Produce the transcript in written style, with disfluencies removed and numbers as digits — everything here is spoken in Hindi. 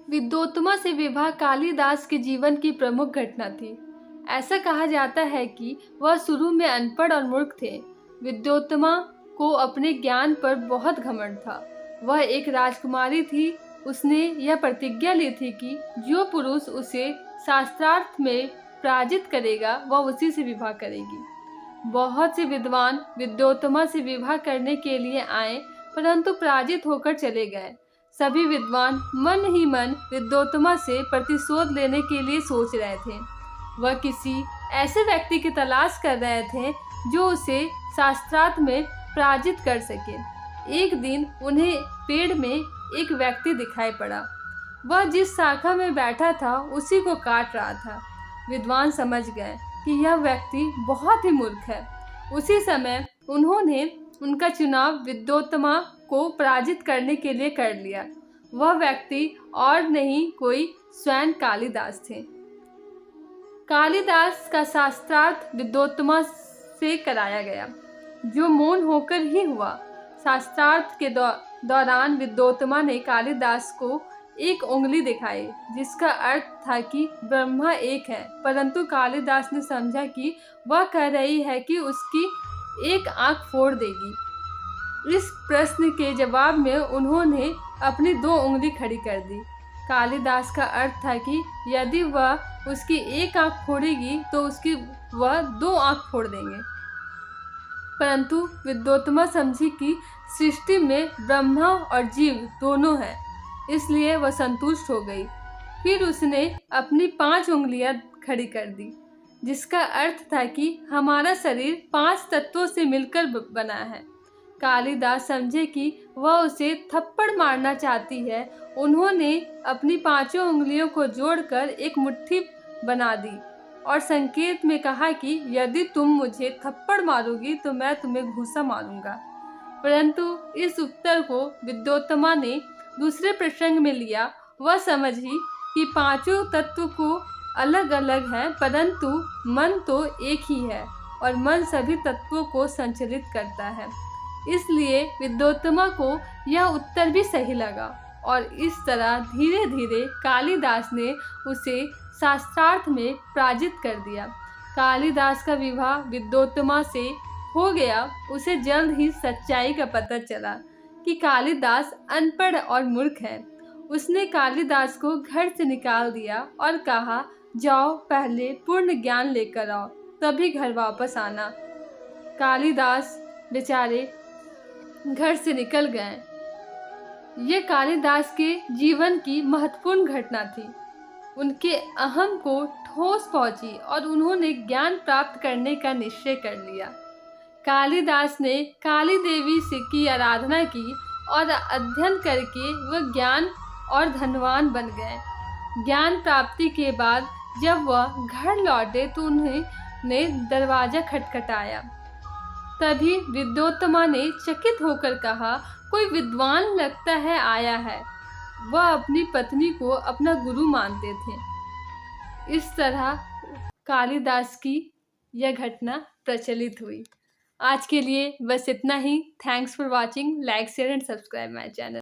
विद्योत्तमा से विवाह कालिदास के जीवन की प्रमुख घटना थी। ऐसा कहा जाता है कि वह शुरू में अनपढ़ और मूर्ख थे। विद्योत्तमा को अपने ज्ञान पर बहुत घमंड था। वह एक राजकुमारी थी। उसने यह प्रतिज्ञा ली थी कि जो पुरुष उसे शास्त्रार्थ में पराजित करेगा वह उसी से विवाह करेगी। बहुत से विद्वान विद्योत्तमा से विवाह करने के लिए आए, परंतु पराजित होकर चले गए। सभी विद्वान मन ही मन विद्योत्तमा से प्रतिशोध लेने के लिए सोच रहे थे। वह किसी ऐसे व्यक्ति की तलाश कर रहे थे जो उसे शास्त्रार्थ में पराजित कर सके। एक दिन उन्हें पेड़ में एक व्यक्ति दिखाई पड़ा। वह जिस शाखा में बैठा था उसी को काट रहा था। विद्वान समझ गए कि यह व्यक्ति बहुत ही मूर्ख है। उसी समय उन्होंने उनका चुनाव विद्योत्तमा को पराजित करने के लिए कर लिया। वह व्यक्ति और नहीं कोई स्वयं कालिदास थे। कालिदास का शास्त्रार्थ विद्योत्तमा से कराया गया, जो मौन होकर ही हुआ। शास्त्रार्थ के दौरान विद्योत्तमा ने कालिदास को एक उंगली दिखाई, जिसका अर्थ था कि ब्रह्मा एक है, परंतु कालिदास ने समझा कि वह कह रही है कि उसकी एक आंख फोड़ देगी। इस प्रश्न के जवाब में उन्होंने अपनी 2 उंगली खड़ी कर दी। कालिदास का अर्थ था कि यदि वह उसकी एक आंख फोड़ेगी तो उसकी वह 2 आंख फोड़ देंगे। परंतु विद्योत्तमा समझी कि सृष्टि में ब्रह्मा और जीव दोनों हैं, इसलिए वह संतुष्ट हो गई। फिर उसने अपनी 5 उंगलियां खड़ी कर दी, जिसका अर्थ था कि हमारा शरीर 5 तत्वों से मिलकर बना है। कालिदास समझे कि वह उसे थप्पड़ मारना चाहती है। उन्होंने अपनी 5 उंगलियों को जोड़कर एक मुट्ठी बना दी और संकेत में कहा कि यदि तुम मुझे थप्पड़ मारोगी तो मैं तुम्हें घूंसा मारूंगा। परंतु इस उत्तर को विद्योत्तमा ने दूसरे प्रसंग में लिया। वह समझी कि 5 तत्व को अलग अलग हैं, परंतु मन तो एक ही है और मन सभी तत्वों को संचालित करता है। इसलिए विद्योत्तमा को यह उत्तर भी सही लगा और इस तरह धीरे धीरे कालिदास ने उसे शास्त्रार्थ में पराजित कर दिया। कालिदास का विवाह विद्योत्तमा से हो गया। उसे जल्द ही सच्चाई का पता चला कि कालिदास अनपढ़ और मूर्ख है। उसने कालिदास को घर से निकाल दिया और कहा, जाओ पहले पूर्ण ज्ञान लेकर आओ, तभी घर वापस आना। कालिदास बेचारे घर से निकल गए। ये कालिदास के जीवन की महत्वपूर्ण घटना थी। उनके अहम को ठोस पहुंची और उन्होंने ज्ञान प्राप्त करने का निश्चय कर लिया। कालिदास ने काली देवी से की आराधना की और अध्ययन करके वह ज्ञान और धनवान बन गए। ज्ञान प्राप्ति के बाद जब वह घर लौटे तो उन्होंने दरवाजा खटखटाया। तभी विद्योत्तमा ने चकित होकर कहा, कोई विद्वान लगता है आया है। वह अपनी पत्नी को अपना गुरु मानते थे। इस तरह कालिदास की यह घटना प्रचलित हुई। आज के लिए बस इतना ही। Thanks for watching. Like, share and subscribe my channel.